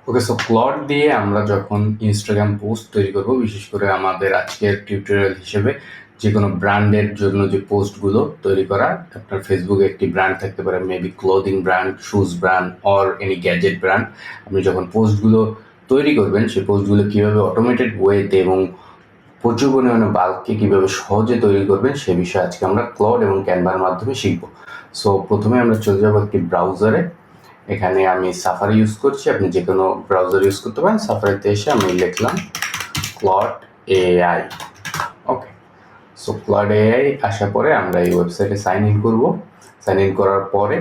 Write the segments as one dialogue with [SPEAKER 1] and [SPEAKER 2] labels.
[SPEAKER 1] ওকে, so clod দিয়ে আমরা যখন ইনস্টাগ্রাম পোস্ট তৈরি করব, বিশেষ করে আমাদের আজকের টিউটোরিয়াল হিসেবে যে কোনো ব্র্যান্ডের জন্য যে পোস্টগুলো তৈরি করা, আপনার ফেসবুকে একটি ব্র্যান্ড থাকতে পারে, maybe clothing brand, shoes brand or any gadget brand. আপনি যখন পোস্টগুলো তৈরি করবেন, সেই পোস্টগুলো কীভাবে অটোমেটেড ওয়েতে এবং প্রচুর পরিমাণে বাল্ককে কীভাবে সহজে তৈরি করবেন সে বিষয়ে আজকে আমরা ক্লড এবং ক্যানভার মাধ্যমে শিখব। সো প্রথমে আমরা চলে যাবো একটি ব্রাউজারে। এখানে আমি সাফারি ইউজ করছি, আপনি যে কোনো ব্রাউজার ইউজ করতে পারেন। সাফারিতে এসে আমি লিখলাম ক্লড এআই। ওকে, সো ক্লড এআই আসার পরে আমরা এই ওয়েবসাইটে সাইন ইন করব। সাইন ইন করার পরে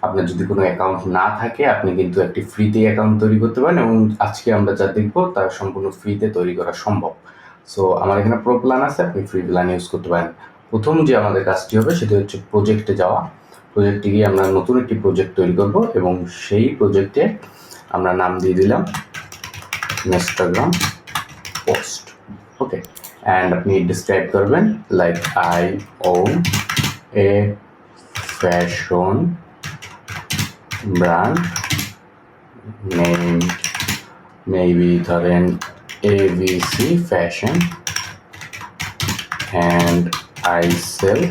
[SPEAKER 1] আপনার যদি কোনো অ্যাকাউন্ট না থাকে, আপনি কিন্তু একটি ফ্রিতে অ্যাকাউন্ট তৈরি করতে পারেন এবং আজকে আমরা যা দেখব তা সম্পূর্ণ ফ্রিতে তৈরি করা সম্ভব। সো আমার এখানে প্রো প্ল্যান আছে, আপনি ফ্রি প্ল্যান ইউজ করতে পারেন। প্রথম যে আমাদের কাজটি হবে সেটি হচ্ছে প্রজেক্টে যাওয়া। প্রজেক্টে গিয়ে আমরা নতুন একটি প্রজেক্ট তৈরি করব এবং সেই প্রজেক্টে আমরা নাম দিয়ে দিলাম ইনস্টাগ্রাম পোস্ট। ওকে, অ্যান্ড আপনি ডিসক্রাইব করবেন like I own a fashion brand name, maybe ধরেন ABC fashion, and I sell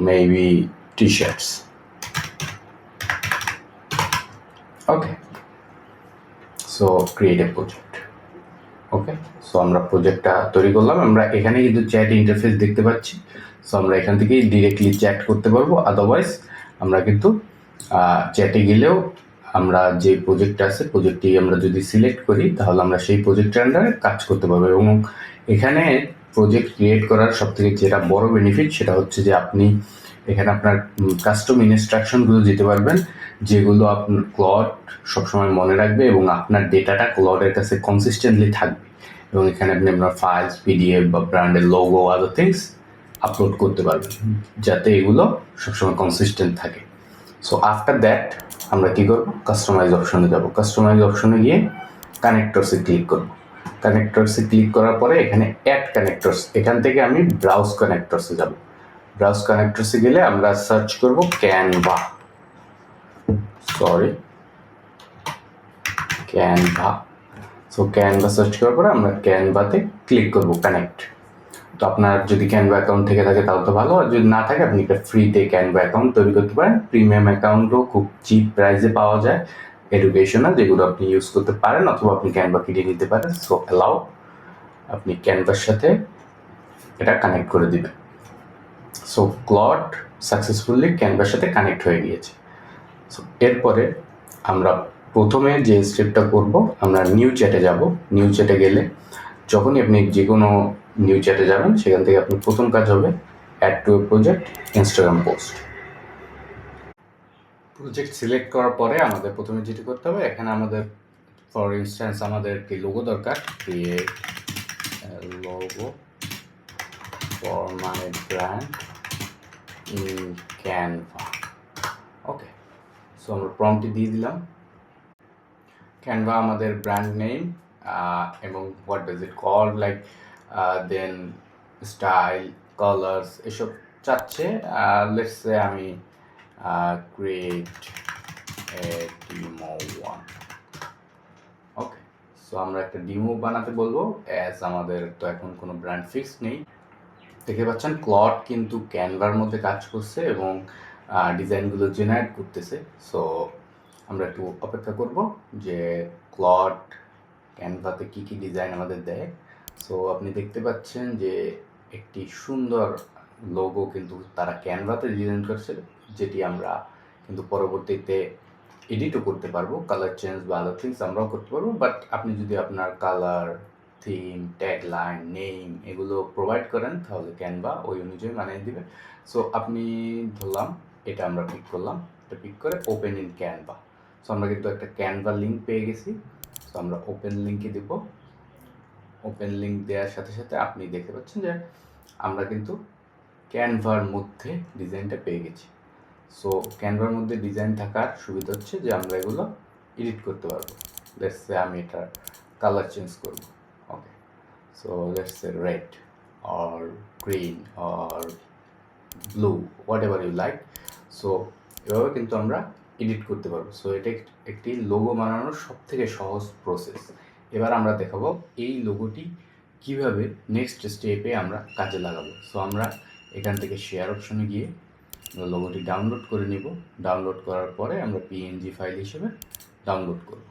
[SPEAKER 1] maybe t-shirts. Okay, so create a project. Okay, so আমরা প্রজেক্টটা তৈরি করলাম। আমরা এখানে কিন্তু চ্যাট ইন্টারফেস দেখতে পাচ্ছি। সো আমরা এখান থেকেই ডিরেক্টলি চ্যাট করতে পারবো। আদারওয়াইজ আমরা কিন্তু চ্যাটে গেলেও আমরা যে প্রজেক্ট আছে, প্রজেক্টটি আমরা যদি সিলেক্ট করি তাহলে আমরা সেই প্রজেক্টের আন্ডারে কাজ করতে পারবো। এবং এখানে প্রজেক্ট ক্রিয়েট করার সবথেকে যেটা বড় বেনিফিট সেটা হচ্ছে যে আপনি এখানে আপনার কাস্টম ইনস্ট্রাকশনগুলো দিতে পারবেন, যেগুলো আপনার ক্লড সবসময় মনে রাখবে এবং আপনার ডেটাটা ক্লডের কাছে কনসিস্টেন্টলি থাকবে। এবং এখানে আপনি আপনার ফাইলস, পিডিএফ বা ব্র্যান্ডের লোগো, আদার থিংস আপলোড করতে পারবেন, যাতে এগুলো সবসময় কনসিস্টেন্ট থাকে। সো আফটার দ্যাট আমরা কী করবো, কাস্টমাইজ অপশনে যাব। কাস্টমাইজ অপশনে গিয়ে কানেক্টরসে ক্লিক করব। কানেক্টরসে ক্লিক করার পরে এখানে অ্যাড কানেক্টরস, এখান থেকে আমি ব্রাউজ কানেক্টরসে যাব। ব্রাউজ কানেক্টরসে গেলে আমরা সার্চ করব Canva, Canva. So Canva search করার পরে আমরা ক্যানভাতে ক্লিক করব কানেক্ট। তো আপনার যদি ক্যানভা অ্যাকাউন্ট থেকে থাকে তাহলে তো ভালো, আর যদি না থাকে আপনি একটা ফ্রিতে ক্যানভা অ্যাকাউন্ট তৈরি করতে পারেন। প্রিমিয়াম অ্যাকাউন্টও খুব চিপ প্রাইসে পাওয়া যায়, এডুকেশনাল, যেগুলো আপনি ইউজ করতে পারেন, অথবা আপনি ক্যানভা কিনে নিতে পারেন। সো অ্যালাউ, আপনি ক্যানভার সাথে এটা কানেক্ট করে দিবেন। সো ক্লড সাকসেসফুলি ক্যানভার সাথে কানেক্ট হয়ে গিয়েছে। সো এরপরে আমরা প্রথমে যে স্টেপটা করব, আমরা নিউ চ্যাটে যাব। নিউ চ্যাটে গেলে যখনই আপনি যে কোনো নিউ চ্যাটে যাবেন, সেখান থেকে আপনার প্রথম কাজ হবে add to a project Instagram post. Project select করার পরে আমাদের প্রথমে যেটি করতে হবে, এখানে আমাদের ফর ইনস্ট্যান্স আমাদের কি লোগো দরকার, create logo for my brand in Canva. Okay, so আমরা প্রম্পটটি দিয়ে দিলাম ক্যানভা আমাদের ব্র্যান্ড নেম এবং what does it call, like then style, colours এসব চাচ্ছে। লেটস সে আমি create a demo one. Okay, so আমরা একটা ডিমো বানাতে বলবো, অ্যাজ আমাদের তো এখন কোনো ব্র্যান্ড ফিক্স নেই। দেখতে পাচ্ছেন ক্লড কিন্তু ক্যানভার মধ্যে কাজ করছে এবং ডিজাইনগুলো জেনারেট করতেছে। সো আমরা একটু অপেক্ষা করব যে ক্লড ক্যানভাতে কী কী ডিজাইন আমাদের দেয়। সো আপনি দেখতে পাচ্ছেন যে একটি সুন্দর লোগো কিন্তু তারা ক্যানভাতে ডিজাইন করছে, যেটি আমরা কিন্তু পরবর্তীতে এডিটও করতে পারবো, কালার চেঞ্জ বা আদার থিংস আমরাও করতে পারবো। বাট আপনি যদি আপনার কালার, থিম, ট্যাগলাইন, নেম এগুলো প্রোভাইড করেন তাহলে ক্যানভা ওই অনুযায়ী বানিয়ে দিবে। সো আপনি ধরলাম এটা আমরা পিক করলাম, এটা পিক করে ওপেন ইন ক্যানভা। সো আমরা কিন্তু একটা ক্যানভা লিঙ্ক পেয়ে গেছি। সো আমরা ওপেন লিঙ্কে দেব। ওপেন লিঙ্ক দেওয়ার সাথে সাথে আপনি দেখতে পাচ্ছেন যে আমরা কিন্তু ক্যানভার মধ্যে ডিজাইনটা পেয়ে গেছি। সো ক্যানভার মধ্যে ডিজাইন থাকার সুবিধা হচ্ছে যে আমরা এগুলো এডিট করতে পারবো। লেটস সে আমি এটার কালার চেঞ্জ করব। Okay, so let's say red or green or blue, whatever you like. So এভাবে কিন্তু আমরা এডিট করতে পারবো। সো এটা একটি লোগো বানানোর সবথেকে সহজ প্রসেস। এবার আমরা দেখাবো এই লোগোটি কিভাবে নেক্সট স্টেপে আমরা কাজে লাগাবো। সো আমরা এখান থেকে শেয়ার অপশনে গিয়ে লোগোটি ডাউনলোড করে নিব। ডাউনলোড করার পরে আমরা পিএনজি ফাইল হিসেবে ডাউনলোড করব।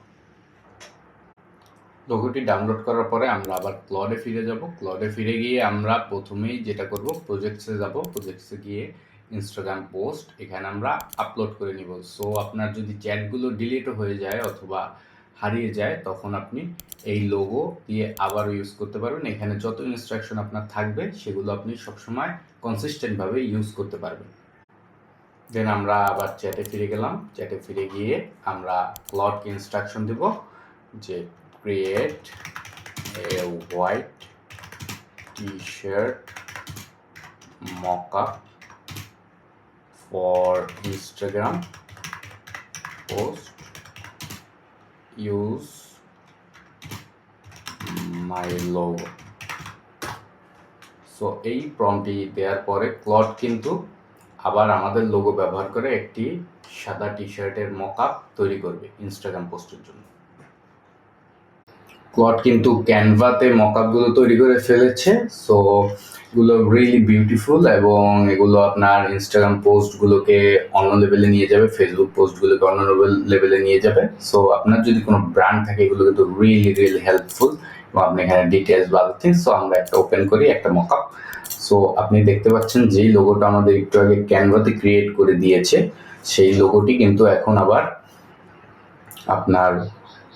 [SPEAKER 1] লোগোটি ডাউনলোড করার পরে আমরা আবার ক্লডে ফিরে যাব। ক্লডে ফিরে গিয়ে আমরা প্রথমেই যেটা করব, প্রজেক্টসে যাব। প্রজেক্টসে গিয়ে ইনস্টাগ্রাম পোস্ট এখানে আমরা আপলোড করে নিব। সো আপনার যদি চ্যাটগুলো ডিলিটও হয়ে যায় অথবা হারিয়ে যায়, তখন আপনি এই লোগো দিয়ে আবার ইউজ করতে পারবেন। এখানে যত ইনস্ট্রাকশন আপনার থাকবে সেগুলো আপনি সবসময় কনসিস্টেন্টভাবে ইউজ করতে পারবেন। দেন আমরা আবার চ্যাটে ফিরে গেলাম। চ্যাটে ফিরে গিয়ে আমরা ক্লডকে ইনস্ট্রাকশন দেব যে create a white T-shirt mock-up for Instagram post, use my logo. So এই প্রম্পটটি দেওয়ার পরে ক্লড কিন্তু আবার আমাদের লোগো ব্যবহার করে একটি সাদা টি শার্টের মকআপ তৈরি করবে ইনস্টাগ্রাম পোস্টের জন্য। ক্লড কিন্তু ক্যানভাতে মকআপগুলো তৈরি করে ফেলেছে। সো এগুলো রিয়েলি বিউটিফুল এবং এগুলো আপনার ইনস্টাগ্রাম পোস্টগুলোকে অন্য লেভেলে নিয়ে যাবে, ফেসবুক পোস্টগুলোকে অন্য লেভেলে নিয়ে যাবে। সো আপনার যদি কোনো ব্র্যান্ড থাকে এগুলো কিন্তু রিয়েলি হেল্পফুল এবং আপনি এখানে ডিটেলস বা আদার থিংস। সো আমরা একটা ওপেন করি একটা মকআপ। সো আপনি দেখতে পাচ্ছেন যেই লোগোটা আমাদের একটু আগে ক্যানভাতে ক্রিয়েট করে দিয়েছে সেই লোগোটি কিন্তু এখন আবার আপনার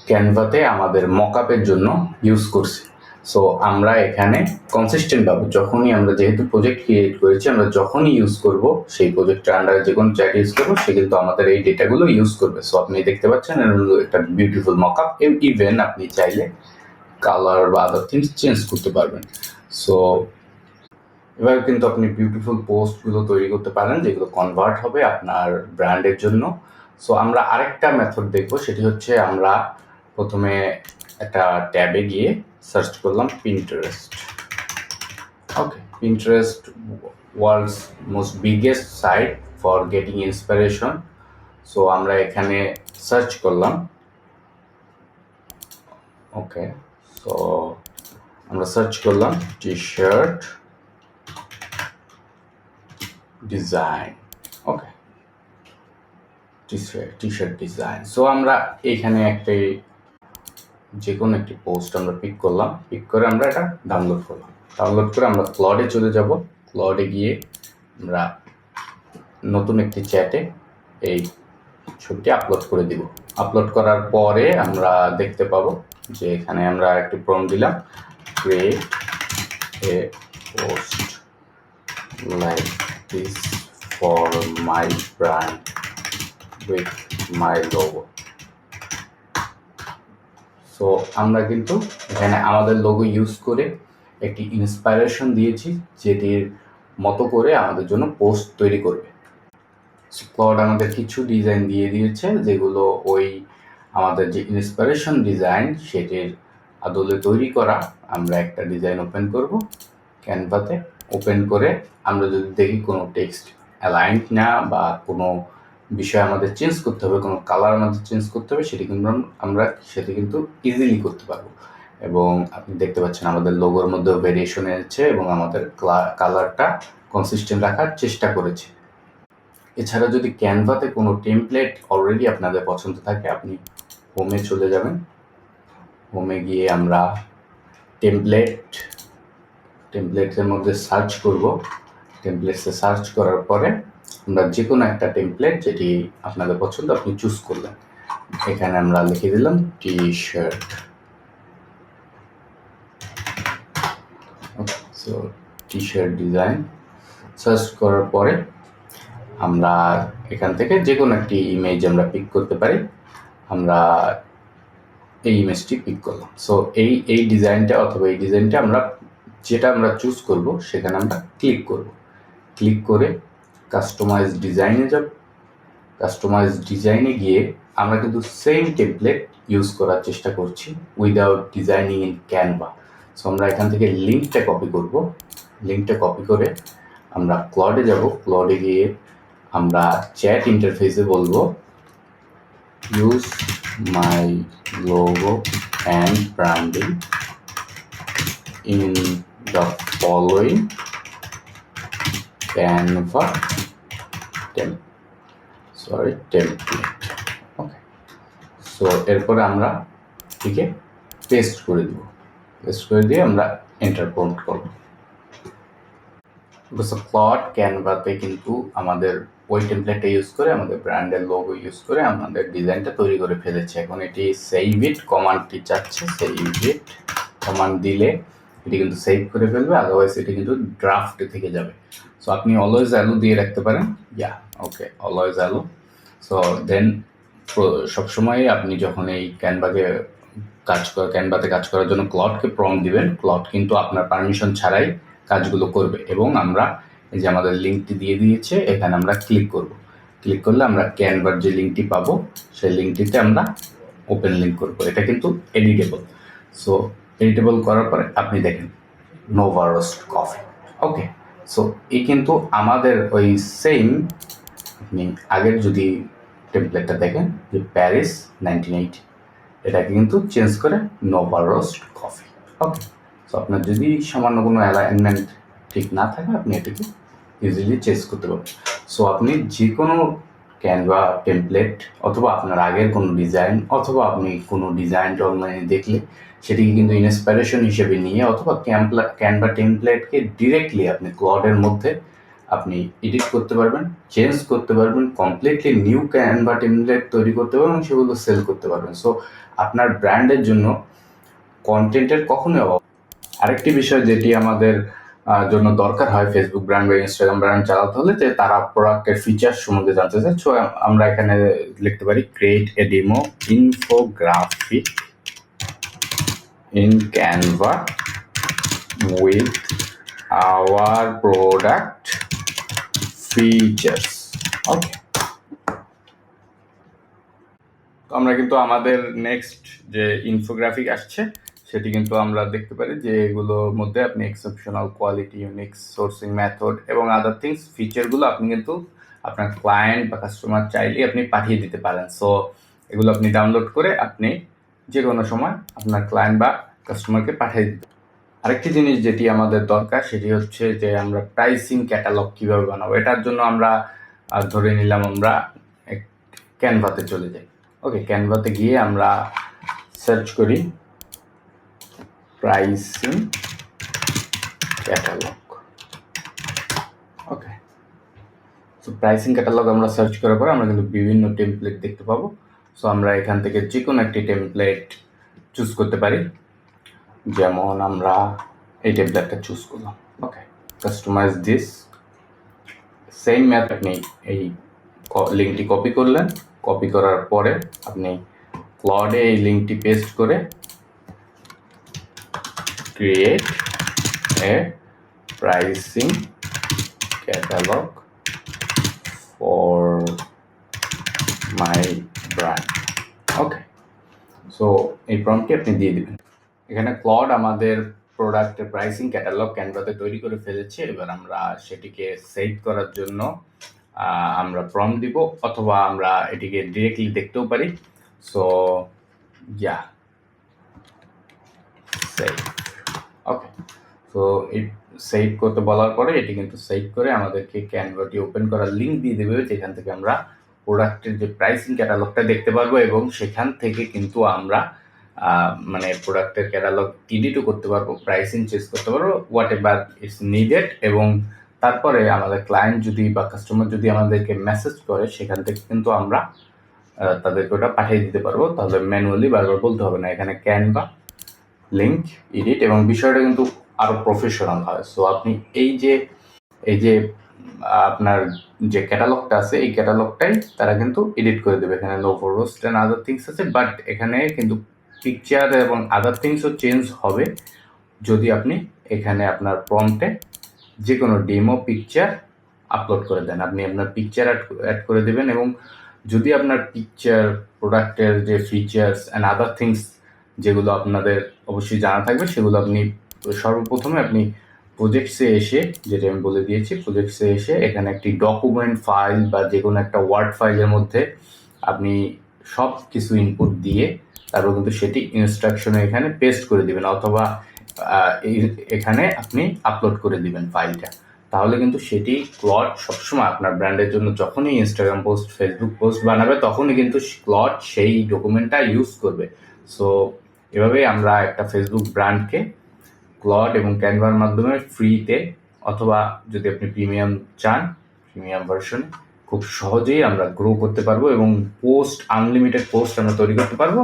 [SPEAKER 1] ক্যানভাতে আমাদের মকআপের জন্য ইউজ করছি। সো আমরা এখানে কনসিস্টেন্ট পাবো যখনই আমরা, যেহেতু প্রজেক্ট ক্রিয়েট করেছি, আমরা যখনই ইউজ করব সেই প্রজেক্টের আন্ডারে যে কোনো চ্যাট ইউজ করবো সে কিন্তু আমাদের এই ডেটাগুলো ইউজ করবে। সো আপনি দেখতে পাচ্ছেন একটা বিউটিফুল মকআপ। ইভেন আপনি চাইলে কালার বা আদার থিংস চেঞ্জ করতে পারবেন। সো এবার কিন্তু আপনি বিউটিফুল পোস্টগুলো তৈরি করতে পারেন যেগুলো কনভার্ট হবে আপনার ব্র্যান্ডের জন্য। সো আমরা আরেকটা মেথড দেখব, সেটি হচ্ছে আমরা প্রথমে একটা ট্যাবে গিয়ে সার্চ করলাম Pinterest. Okay, Pinterest world's most biggest site for getting inspiration. So আমরা এখানে সার্চ করলাম। ওকে, সো আমরা সার্চ করলাম T-shirt design. Okay, T-shirt design. So আমরা এখানে একটা যে কোনো একটি পোস্ট আমরা পিক করলাম, পিক করে আমরা এটা ডাউনলোড করলাম। ডাউনলোড করে আমরা ক্লডে চলে যাব। ক্লডে গিয়ে আমরা নতুন একটি চ্যাটে এই ছবিটি আপলোড করে দিব। আপলোড করার পরে আমরা দেখতে পাবো যে এখানে আমরা একটি প্রম্পট দিলাম, create a post like this for my brand with my logo. So আমরা কিন্তু এখানে আমাদের লোগো ইউজ করে একটি ইন্সপাইরেশন দিয়েছি যেটির মতো করে আমাদের জন্য পোস্ট তৈরি করবে। ক্লড আমাদের কিছু ডিজাইন দিয়ে দিয়েছে যেগুলো ওই আমাদের যে ইন্সপিরেশন ডিজাইন সেটির আদলে তৈরি করা। আমরা একটা ডিজাইন ওপেন করব ক্যানভাতে। ওপেন করে আমরা যদি দেখি কোনো টেক্সট অ্যালাইন্ড না বা কোনো বিষয় আমাদের চেঞ্জ করতে হবে, কোনো কালার আমাদের চেঞ্জ করতে হবে, সেটি কিন্তু আমরা সেটি কিন্তু ইজিলি করতে পারবো। এবং আপনি দেখতে পাচ্ছেন আমাদের লোগোর মধ্যেও ভেরিয়েশন এনেছে এবং আমাদের কালারটা কনসিস্টেন্ট রাখার চেষ্টা করেছে। এছাড়া যদি ক্যানভাতে কোনো টেমপ্লেট অলরেডি আপনাদের পছন্দ থাকে, আপনি হোমে চলে যাবেন। হোমে গিয়ে আমরা টেমপ্লেটের মধ্যে সার্চ করব। টেমপ্লেটসে সার্চ করার পরে আমরা যে কোনো একটা টেমপ্লেট যেটি আপনাদের পছন্দ আপনি চুজ করলেন। এখানে আমরা লিখে দিলাম T shirt. So T shirt design search করার পরে আমরা এখান থেকে যে কোনো একটি ইমেজ আমরা পিক করতে পারি। আমরা এই ইমেজটি পিক করলাম। সো এই ডিজাইনটা অথবা এই ডিজাইনটা আমরা যেটা আমরা চুজ করব সেখানে আমরা ক্লিক করব। ক্লিক করে কাস্টমাইজ ডিজাইনে যাব। কাস্টমাইজ ডিজাইনে গিয়ে আমরা কিন্তু সেম টেমপ্লেট ইউজ করার চেষ্টা করছি without designing in Canva. So আমরা এখান থেকে লিঙ্কটা কপি করব। লিঙ্কটা কপি করে আমরা ক্লডে যাব। ক্লডে গিয়ে আমরা চ্যাট ইন্টারফেসে বলবো use my logo and branding in the following Canva template. Okay, so এরপরে আমরা এটিকে পেস্ট করে দিব। পেস্ট করে দিয়ে আমরা এন্টার প্রম্পট করব। ক্লড ক্যানভাতে কিন্তু আমাদের ওই টেমপ্লেটটা ইউজ করে আমাদের ব্র্যান্ডের লোগো ইউজ করে আমাদের ডিজাইনটা তৈরি করে ফেলেছে। এখন এটি সেভ ইট কমান্ডটি চাচ্ছে, সেভ ইট কমান্ড দিলে এটি কিন্তু সেভ করে ফেলবে, আদারওয়াইজ এটি কিন্তু ড্রাফটে থেকে যাবে। সো আপনি অলওয়েজ অ্যালো দিয়ে রাখতে পারেন, ওকে অলওয়েজ অ্যালো। সো দেন সবসময় আপনি যখন এই ক্যানভাতে কাজ করার জন্য ক্লডকে প্রম্পট দিবেন, ক্লড কিন্তু আপনার পারমিশন ছাড়াই কাজগুলো করবে। এবং আমরা এই যে আমাদের লিঙ্কটি দিয়ে দিয়েছে, এখানে আমরা ক্লিক করব। ক্লিক করলে আমরা ক্যানভার যে লিঙ্কটি পাবো সেই লিঙ্কটিতে আমরা ওপেন লিঙ্ক করব। এটা কিন্তু এডিটেবল। সো এডিটেবল করার পরে আপনি দেখেন নোভা রোস্ট কফি। ওকে, সো এই কিন্তু আমাদের ওই সেম, আপনি আগের যদি টেমপ্লেটটা দেখেন যে প্যারিস 1980, এটাকে কিন্তু চেঞ্জ করে নোভা রোস্ট কফি। ওকে, সো আপনার যদি সামান্য কোনো অ্যালাইনমেন্ট ঠিক না থাকে আপনি এটাকে ইজিলি চেঞ্জ করতে পারবেন। সো আপনি যে কোনো ক্যানভা টেমপ্লেট অথবা আপনার আগের কোনো ডিজাইন অথবা আপনি কোনো ডিজাইনটা অনলাইনে দেখলে সেটিকে কিন্তু ইন্সপিরেশন হিসেবে নিয়ে অথবা ক্যানভা টেমপ্লেটকে ডিরেক্টলি আপনি ক্লডের মধ্যে আপনি এডিট করতে পারবেন, চেঞ্জ করতে পারবেন, কমপ্লিটলি নিউ ক্যানভা টেমপ্লেট তৈরি করতে পারবেন এবং সেগুলো সেল করতে পারবেন। সো আপনার ব্র্যান্ডের জন্য কন্টেন্টের কখনোই অভাব। আরেকটি বিষয় যেটি আমাদের জন্য দরকার হয় ফেসবুক ব্র্যান্ড বা ইনস্টাগ্রাম ব্র্যান্ড চালাতে হলে, যে তারা প্রোডাক্টের ফিচার সম্বন্ধে জানতে চায়। সো আমরা এখানে লিখতে পারি create a demo infographic in Canva with our product features. Okay, তো আমরা কিন্তু আমাদের নেক্সট যে ইনফোগ্রাফিক আসছে সেটি কিন্তু আমরা দেখতে পারি যে এগুলোর মধ্যে আপনি exceptional quality, unique sourcing method এবং আদার থিংস ফিচারগুলো আপনি কিন্তু আপনার ক্লায়েন্ট বা কাস্টমার চাইলে আপনি পাঠিয়ে দিতে পারেন। সো এগুলো আপনি ডাউনলোড করে আপনি যে কোনো সময় আপনার ক্লায়েন্ট বা কাস্টমারকে পাঠিয়ে দিতে। আরেকটি জিনিস যেটি আমাদের দরকার সেটি হচ্ছে যে আমরা প্রাইসিং ক্যাটালগ কীভাবে বানাবো। এটার জন্য আমরা ধরে নিলাম আমরা ক্যানভাতে চলে যাই। ওকে, ক্যানভাতে গিয়ে আমরা সার্চ করি প্রাইসিং ক্যাটালগ। ওকে, সো প্রাইসিং ক্যাটালগ আমরা সার্চ করার পরে আমরা কিন্তু বিভিন্ন টেমপ্লেট দেখতে পাবো। সো আমরা এখান থেকে যে কোনো একটি টেমপ্লেট চুজ করতে পারি। যেমন আমরা এই টেমপ্লেটটা চুজ করলাম। ওকে, কাস্টমাইজ দিস। সেম ম্যাথ আপনি এই লিঙ্কটি কপি করলেন, কপি করার পরে আপনি ক্লডে এই লিঙ্কটি পেস্ট করে create a pricing catalogue for my brand. Okay, so এই প্রম্পটটি আপনি দিয়ে দিবেন। এখানে ক্লড আমাদের প্রোডাক্টের প্রাইসিং ক্যাটালগ ক্যানভাতে তৈরি করে ফেলেছে। এবার আমরা সেটিকে সেভ করার জন্য আমরা প্রম্পট দিব অথবা আমরা এটিকে ডিরেক্টলি দেখতেও পারি। So save. ওকে, সো এই সেভ করতে বলার পরে এটি কিন্তু সেভ করে আমাদেরকে ক্যানভাটি ওপেন করার লিঙ্ক দিয়ে দেবে, যেখান থেকে আমরা প্রোডাক্টের যে প্রাইসিং ক্যাটালগটা দেখতে পারবো এবং সেখান থেকে কিন্তু আমরা মানে প্রোডাক্টের ক্যাটালগ এডিটও করতে পারবো, প্রাইসিং চেঞ্জ করতে পারবো, হোয়াট এভার ইটস নিডেড। এবং তারপরে আমাদের ক্লায়েন্ট যদি বা কাস্টমার যদি আমাদেরকে মেসেজ করে সেখান থেকে কিন্তু আমরা তাদেরকে ওটা পাঠিয়ে দিতে পারবো। তাহলে ম্যানুয়ালি বারবার বলতে হবে না। এখানে ক্যানভা লিঙ্ক এডিট এবং বিষয়টা কিন্তু আরো প্রফেশনাল হয়। সো আপনি এই যে আপনার যে ক্যাটালগটা আছে এই ক্যাটালগটাই তারা কিন্তু এডিট করে দেবে। এখানে logo roast and other things আছে, বাট এখানে কিন্তু পিকচার এবং আদার থিংসও চেঞ্জ হবে যদি আপনি এখানে আপনার প্রম্পটে যে কোনো ডেমো পিকচার আপলোড করে দেন। আপনি আপনার পিকচার অ্যাড করে দেবেন এবং যদি আপনার পিকচার, প্রোডাক্টের যে ফিচার্স অ্যান্ড আদার থিংস যেগুলো আপনাদের অবশ্যই জানা থাকবে সেগুলো আপনি সর্বপ্রথমে আপনি প্রজেক্টসে এসে, যেটা আমি বলে দিয়েছি, প্রজেক্টসে এসে এখানে একটি ডকুমেন্ট ফাইল বা যে কোনো একটা ওয়ার্ড ফাইলের মধ্যে আপনি সব কিছু ইনপুট দিয়ে তারপর কিন্তু সেটি ইনস্ট্রাকশনে এখানে পেস্ট করে দিবেন, অথবা এখানে আপনি আপলোড করে দিবেন ফাইলটা। তাহলে কিন্তু সেটি ক্লড সবসময় আপনার ব্র্যান্ডের জন্য যখনই ইনস্টাগ্রাম পোস্ট, ফেসবুক পোস্ট বানাবে তখনই কিন্তু ক্লড সেই ডকুমেন্টটা ইউজ করবে। সো এভাবেই আমরা একটা ফেসবুক ব্র্যান্ডকে ক্লড এবং ক্যানভার মাধ্যমে ফ্রিতে, অথবা যদি আপনি প্রিমিয়াম চান প্রিমিয়াম ভার্সন, খুব সহজেই আমরা গ্রো করতে পারবো এবং পোস্ট আনলিমিটেড পোস্ট আমরা তৈরি করতে পারবো